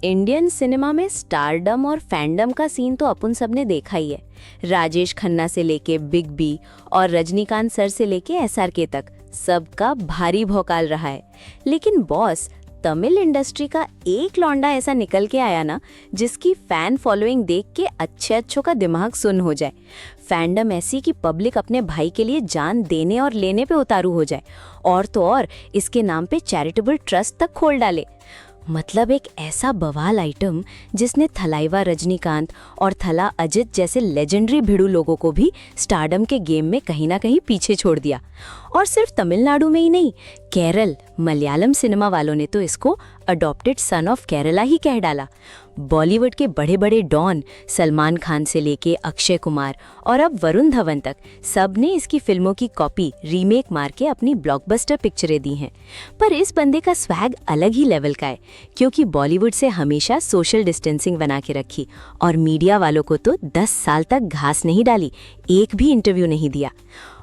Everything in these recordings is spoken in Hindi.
इंडियन सिनेमा में स्टारडम और फैंडम का सीन तो अपन सबने देखा ही है। राजेश खन्ना से लेके बिग बी और रजनीकांत सर से लेके एसआरके तक सबका भारी भौकाल रहा है। लेकिन बॉस, तमिल इंडस्ट्री का एक लौंडा ऐसा निकल के आया ना, जिसकी फैन फॉलोइंग देख के अच्छे अच्छों का दिमाग सुन्न हो जाए। फैंडम ऐसी कि पब्लिक अपने भाई के लिए जान देने और लेने पे उतारू हो जाए, और तो और इसके नाम पे चैरिटेबल ट्रस्ट तक खोल डाले। मतलब एक ऐसा बवाल आइटम जिसने थलाइवा रजनीकांत और थला अजित जैसे लेजेंडरी भिड़ू लोगों को भी स्टारडम के गेम में कहीं ना कहीं पीछे छोड़ दिया। और सिर्फ तमिलनाडु में ही नहीं, केरल, मलयालम सिनेमा वालों ने तो इसको अडॉप्टेड सन ऑफ केरला ही कह डाला। बॉलीवुड के बड़े बड़े डॉन, सलमान खान से लेके अक्षय कुमार और अब वरुण धवन तक, सब ने इसकी फिल्मों की कॉपी रीमेक मार के अपनी ब्लॉकबस्टर पिक्चरें दी हैं। पर इस बंदे का स्वैग अलग ही लेवल का है, क्योंकि बॉलीवुड से हमेशा सोशल डिस्टेंसिंग बना के रखी और मीडिया वालों को तो 10 साल तक घास नहीं डाली, एक भी इंटरव्यू नहीं दिया।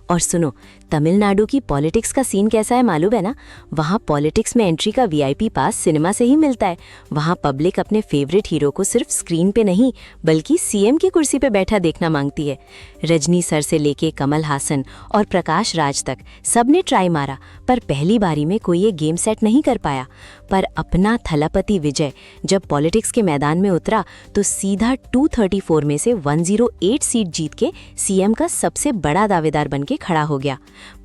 और सुनो, तमिलनाडु की पॉलिटिक्स का सीन कैसा है मालूम है ना? वहाँ पॉलिटिक्स में एंट्री का वीआईपी पास सिनेमा से ही मिलता है। वहाँ पब्लिक अपने फेवरेट हीरो को सिर्फ स्क्रीन पे नहीं, बल्कि सीएम की कुर्सी पे बैठा देखना मांगती है। रजनी सर से लेके कमल हासन और प्रकाश राज तक सबने ट्राई मारा, पर पहली बारी में कोई ये गेम सेट नहीं कर पाया। पर अपना थलापति विजय जब पॉलिटिक्स के मैदान में उतरा तो सीधा 234 में से 108 सीट जीत के सीएम का सबसे बड़ा दावेदार बनके खड़ा हो गया।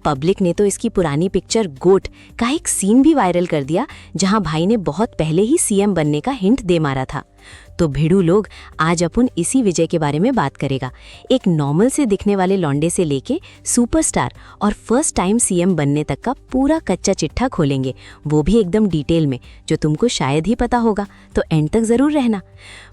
पब्लिक ने तो इसकी पुरानी पिक्चर गोट का एक सीन भी वायरल कर दिया, जहां भाई ने बहुत पहले ही सीएम बनने का हिंट दे मारा था। तो भिड़ू लोग, आज अपन इसी विजय के बारे में बात करेगा। एक नॉर्मल से दिखने वाले लौंडे से लेके सुपरस्टार और फर्स्ट टाइम सीएम बनने तक का पूरा कच्चा चिट्ठा खोलेंगे, वो भी एकदम डिटेल में, जो तुमको शायद ही पता होगा, तो एंड तक जरूर रहना।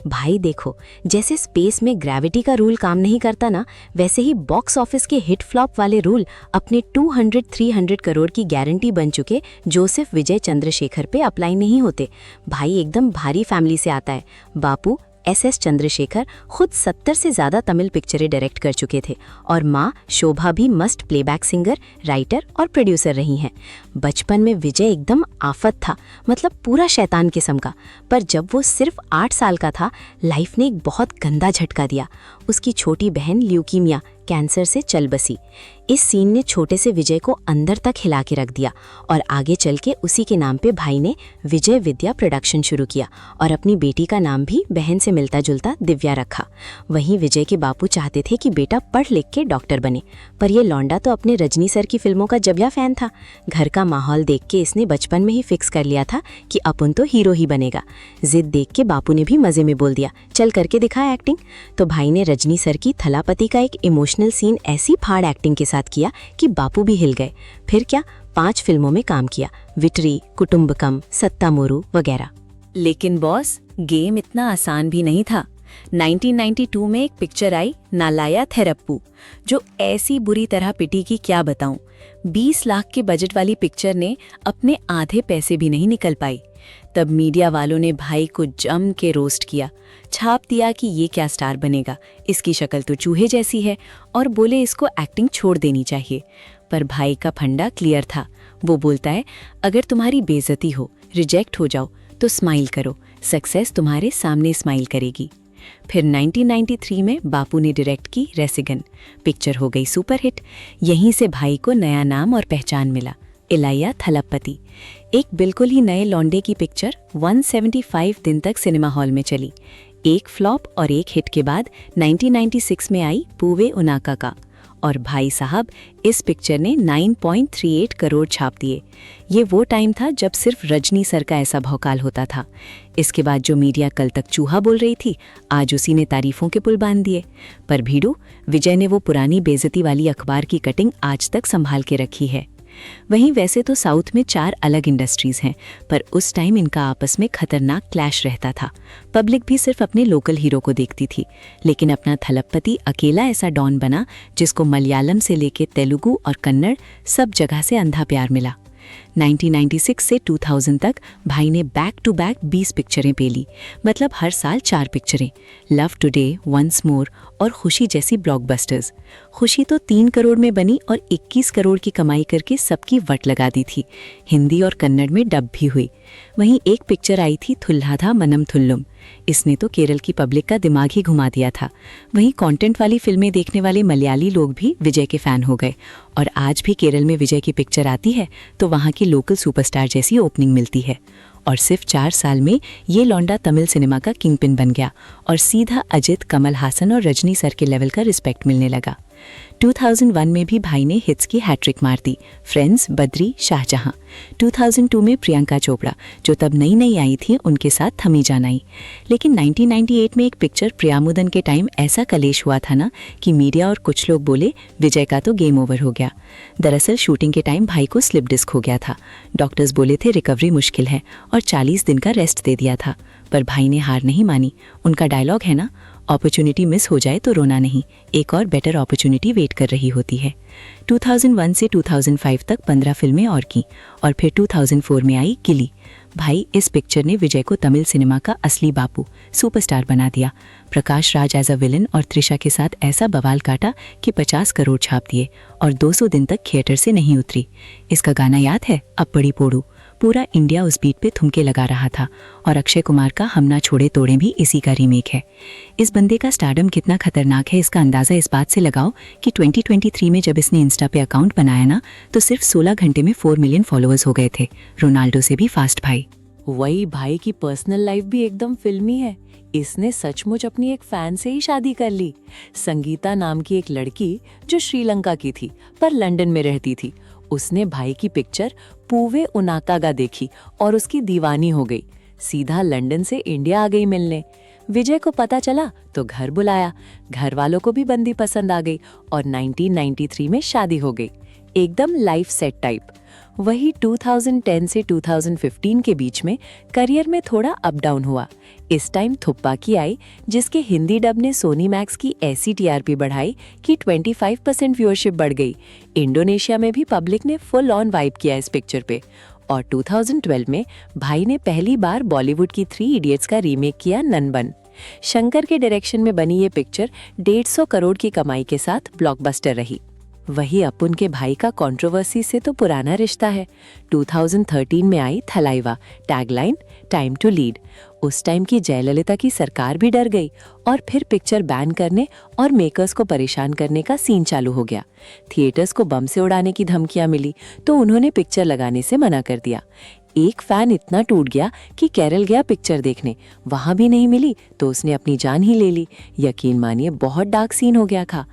भाई देखो, जैसे स्पेस में ग्रेविटी का रूल काम नहीं करता ना, वैसे ही बॉक्स ऑफिस के हिट फ्लॉप वाले रूल अपने 200-300 करोड़ की गारंटी बन चुके जोसेफ विजय चंद्रशेखर पे अप्लाई नहीं होते। भाई एकदम भारी फैमिली से आता है। बापू एस चंद्रशेखर खुद 70 से ज़्यादा तमिल पिक्चरें डायरेक्ट कर चुके थे, और माँ शोभा भी मस्त प्लेबैक सिंगर, राइटर और प्रोड्यूसर रही हैं। बचपन में विजय एकदम आफत था, मतलब पूरा शैतान किस्म का। पर जब वो सिर्फ 8 साल का था, लाइफ ने एक बहुत गंदा झटका दिया। उसकी छोटी बहन ल्यूकीमिया कैंसर से चल बसी। इस सीन ने छोटे से विजय को अंदर तक हिला के रख दिया, और आगे चल के उसी के नाम पे भाई ने विजय विद्या प्रोडक्शन शुरू किया और अपनी बेटी का नाम भी बहन से मिलता जुलता दिव्या रखा। वहीं विजय के बापू चाहते थे कि बेटा पढ़ लिख के डॉक्टर बने, पर ये लौंडा तो अपने रजनी सर की फिल्मों का जबिया फैन था। घर का माहौल देख के इसने बचपन में ही फिक्स कर लिया था कि अपन तो हीरो ही बनेगा। जिद देख के बापू ने भी मजे में बोल दिया, चल करके दिखा एक्टिंग। तो भाई ने रजनी सर की थलापति का एक इमोशनल सीन ऐसी फाड़ एक्टिंग के साथ किया कि बापू भी हिल गए। फिर क्या, 5 फिल्मों में काम किया, विटरी, कुटुंबकम, सत्तामोरू वगैरह। लेकिन बॉस, गेम इतना आसान भी नहीं था। 1992 में एक पिक्चर आई, नालाया थेरप्पू, जो ऐसी बुरी तरह पिटी कि क्या बताऊं। 20 लाख के बजट वाली पिक्चर ने अपने आधे पैसे भी नहीं निकल पाई। तब मीडिया वालों ने भाई को जम के रोस्ट किया, छाप दिया कि ये क्या स्टार बनेगा, इसकी शक्ल तो चूहे जैसी है, और बोले इसको एक्टिंग छोड़ देनी चाहिए। पर भाई का फंडा क्लियर था। वो बोलता है, अगर तुम्हारी बेइज्जती हो, रिजेक्ट हो जाओ, तो स्माइल करो, सक्सेस तुम्हारे सामने स्माइल करेगी। फिर 1993 में बापू ने डायरेक्ट की रेसिगन। पिक्चर हो गई सुपरहिट। यहीं से भाई को नया नाम और पहचान मिला, इलाइया थलपति। एक बिल्कुल ही नए लौंडे की पिक्चर 175 दिन तक सिनेमा हॉल में चली। एक फ्लॉप और एक हिट के बाद 1996 में आई पूवे उनाका का, और भाई साहब, इस पिक्चर ने 9.38 करोड़ छाप दिए। ये वो टाइम था जब सिर्फ रजनी सर का ऐसा भौकाल होता था। इसके बाद जो मीडिया कल तक चूहा बोल रही थी, आज उसी ने तारीफों के पुल बांध दिए। पर भीड़ू, विजय ने वो पुरानी बेइज्जती वाली अखबार की कटिंग आज तक संभाल के रखी है। वहीं वैसे तो साउथ में 4 अलग इंडस्ट्रीज हैं, पर उस टाइम इनका आपस में खतरनाक क्लैश रहता था। पब्लिक भी सिर्फ अपने लोकल हीरो को देखती थी, लेकिन अपना थलपति अकेला ऐसा डॉन बना जिसको मलयालम से लेके तेलुगु और कन्नड़ सब जगह से अंधा प्यार मिला। 1996 से 2000 तक भाई ने बैक टू बैक 20 पिक्चरें पेली, मतलब हर साल 4 पिक्चरें, लव टुडे, वंस मोर और खुशी जैसी ब्लॉकबस्टर्स। खुशी तो 3 करोड़ में बनी और 21 करोड़ की कमाई करके सबकी वट लगा दी थी। हिंदी और कन्नड़ में डब भी हुई। वहीं एक पिक्चर आई थी थुल्हाधा मनम थुल्लुम, इसने तो केरल की पब्लिक का दिमाग ही घुमा दिया था। वहीं कंटेंट वाली फिल्में देखने वाले मलयाली लोग भी विजय के फैन हो गए और आज भी केरल में विजय की पिक्चर आती है तो वहाँ की लोकल सुपरस्टार जैसी ओपनिंग मिलती है। और सिर्फ 4 साल में ये लौंडा तमिल सिनेमा का किंगपिन बन गया और सीधा अजित, कमल हासन और रजनी सर के लेवल का रिस्पेक्ट मिलने लगा। 2001 में भी भाई ने हिट्स की हैट्रिक मार दी, फ्रेंड्स, बद्री, शाहजहां। 2002 में प्रियंका चोपड़ा, जो तब नई नई आई थी, उनके साथ थमी जान आई। लेकिन 1998 में एक पिक्चर प्रियामुदन के टाइम ऐसा कलेश हुआ था ना कि मीडिया और कुछ लोग बोले विजय का तो गेम ओवर हो गया। दरअसल शूटिंग के टाइम भाई को स्लिप डिस्क हो गया था। डॉक्टर्स बोले थे रिकवरी मुश्किल है और 40 दिन का रेस्ट दे दिया था, पर भाई ने हार नहीं मानी। उनका डायलॉग है ना, अपॉर्चुनिटी मिस हो जाए तो रोना नहीं, एक और बेटर अपॉर्चुनिटी वेट कर रही होती है। 2001 से 2005 तक 15 फिल्में और की और फिर 2004 में आई गिली। भाई, इस पिक्चर ने विजय को तमिल सिनेमा का असली बापू, सुपरस्टार बना दिया। Prakash Raj as a villain और त्रिशा के साथ ऐसा बवाल काटा कि 50 करोड़ छाप दिए और 200 दिन तक थिएटर से नहीं उतरी। इसका गाना याद है, अब बड़ी पोड़ू? पूरा इंडिया उस बीट पे थुमके लगा रहा था और अक्षय कुमार का हम ना छोड़े तोड़े भी इसी का रीमेक है। इस बंदे का स्टारडम कितना खतरनाक है इसका अंदाज़ा इस बात से लगाओ कि 2023 में जब इसने इंस्टा पे अकाउंट बनाया ना तो सिर्फ 16 घंटे में 4 मिलियन फॉलोअर्स हो गए थे, रोनाल्डो से भी फास्ट भाई। वही भाई की पर्सनल लाइफ भी एकदम फिल्मी है। इसने सचमुच अपनी एक फैन से ही शादी कर ली, संगीता नाम की एक लड़की जो श्रीलंका की थी पर लंदन में रहती थी। उसने भाई की पिक्चर पूवे उनाकागा देखी और उसकी दीवानी हो गई। सीधा लंदन से इंडिया आ गई मिलने। विजय को पता चला तो घर बुलाया। घर वालों को भी बंदी पसंद आ गई और 1993 में शादी हो गई, एकदम लाइफ सेट टाइप। वही 2010 से 2015 के बीच में करियर में थोड़ा अप डाउन हुआ। इस टाइम थुप्पा की आई, जिसके हिंदी डब ने सोनी मैक्स की ऐसी टीआरपी बढ़ाई कि 25% व्यूअरशिप बढ़ गई। इंडोनेशिया में भी पब्लिक ने फुल ऑन वाइब किया इस पिक्चर पे। और 2012 में भाई ने पहली बार बॉलीवुड की 3 इडियट्स का रीमेक किया ननबन। शंकर के डायरेक्शन में बनी ये पिक्चर 150 करोड़ की कमाई के साथ ब्लॉकबस्टर रही। वही अपुन के भाई का कंट्रोवर्सी से तो पुराना रिश्ता है। 2013 में आई Thalaiva, tagline time to lead. उस टाइम की जयललिता की सरकार भी डर गई और फिर पिक्चर बैन करने और मेकर्स को परेशान करने का सीन चालू हो गया। थिएटर्स को बम से उड़ाने की धमकियां मिली तो उन्होंने पिक्चर लगाने से मना कर दिया। एक फैन इतना टूट गया कि केरल गया पिक्चर देखने, वहां भी नहीं मिली तो उसने अपनी जान ही ले ली। यकीन मानिए बहुत डार्क सीन हो गया था।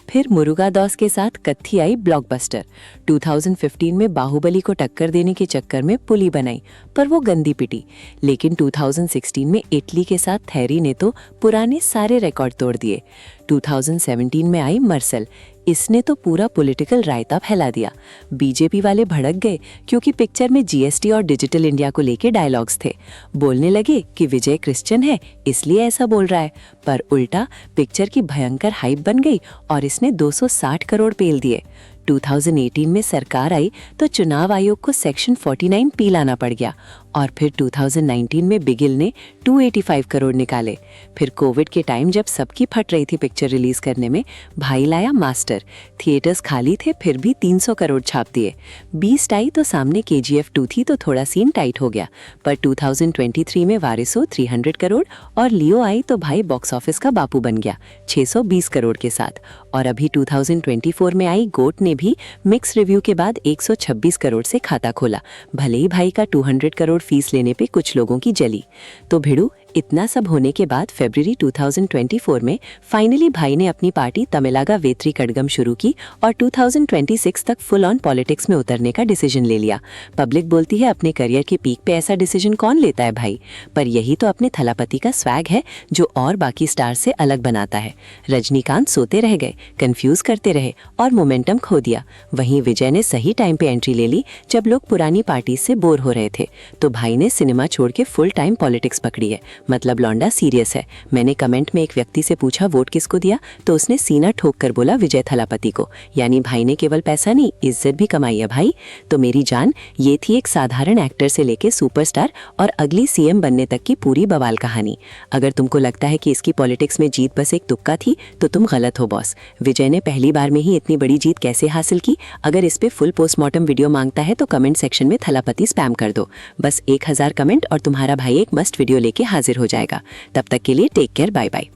फिर मुरुगादॉस के साथ कत्थी आई ब्लॉकबस्टर। 2015 में बाहुबली को टक्कर देने के चक्कर में पुली बनाई पर वो गंदी पिटी। लेकिन 2016 में इटली के साथ थैरी ने तो पुराने सारे रिकॉर्ड तोड़ दिए। 2017 में आई मर्सल। इसने तो पूरा पॉलिटिकल रायता फैला दिया। बीजेपी वाले भड़क गए क्योंकि पिक्चर में जीएसटी और डिजिटल इंडिया को लेके डायलॉग्स थे। बोलने लगे कि विजय क्रिश्चियन है इसलिए ऐसा बोल रहा है, पर उल्टा पिक्चर की भयंकर हाइप बन गई और इसने 260 करोड़ पेल दिए। 2018 में सरकार आई तो चुनाव आयोग को सेक्शन 49 पी लाना पड़ गया और फिर 2019 में बिगिल ने 285 करोड़ निकाले। फिर कोविड के टाइम जब सबकी फट रही थी पिक्चर रिलीज करने में, भाई लाया मास्टर। थिएटर्स खाली थे फिर भी 300 करोड़ छाप दिए। बीस्ट आई तो सामने KGF 2 थी तो थोड़ा सीन टाइट हो गया, पर 2023 में वारिसो 300 करोड़ और लियो आई तो भाई बॉक्स ऑफिस का बापू बन गया 620 करोड़ के साथ। और अभी 2024 में आई गोट ने भी मिक्स रिव्यू के बाद 126 करोड़ से खाता खोला। भले ही भाई का 200 करोड़ फीस लेने पे कुछ लोगों की जली। तो भिड़ू, इतना सब होने के बाद फरवरी 2024 में फाइनली भाई ने अपनी पार्टी तमिलागा वेत्री कड़गम शुरू की और 2026 तक फुल ऑन पॉलिटिक्स में उतरने का डिसीजन ले लिया। पब्लिक बोलती है अपने करियर के पीक पे ऐसा डिसीजन कौन लेता है भाई, पर यही तो अपने थलापति का स्वैग है जो और बाकी स्टार से अलग बनाता है। रजनीकांत सोते रह गए, कंफ्यूज करते रहे और मोमेंटम खो दिया। वहीं विजय ने सही टाइम पे एंट्री ले ली जब लोग पुरानी पार्टी से बोर हो रहे थे, तो भाई ने सिनेमा छोड़ के फुल टाइम पॉलिटिक्स पकड़ी है। मतलब लौंडा सीरियस है। मैंने कमेंट में एक व्यक्ति से पूछा वोट किसको दिया, तो उसने सीना ठोक कर बोला विजय थलापति को। यानी भाई ने केवल पैसा नहीं, इज्जत भी कमाई है भाई। तो मेरी जान, ये थी एक साधारण एक्टर से लेके सुपरस्टार और अगली सीएम बनने तक की पूरी बवाल कहानी। अगर तुमको लगता है कि इसकी पॉलिटिक्स में जीत बस एक तुक्का थी, तो तुम गलत हो बॉस। विजय ने पहली बार में ही इतनी बड़ी जीत कैसे हासिल की? अगर इस पे फुल पोस्टमार्टम वीडियो मांगता है तो कमेंट सेक्शन में थलापति स्पैम कर दो। बस 1000 कमेंट और तुम्हारा भाई एक मस्ट वीडियो लेके हाजिर हो जाएगा। तब तक के लिए टेक केयर, बाय बाय।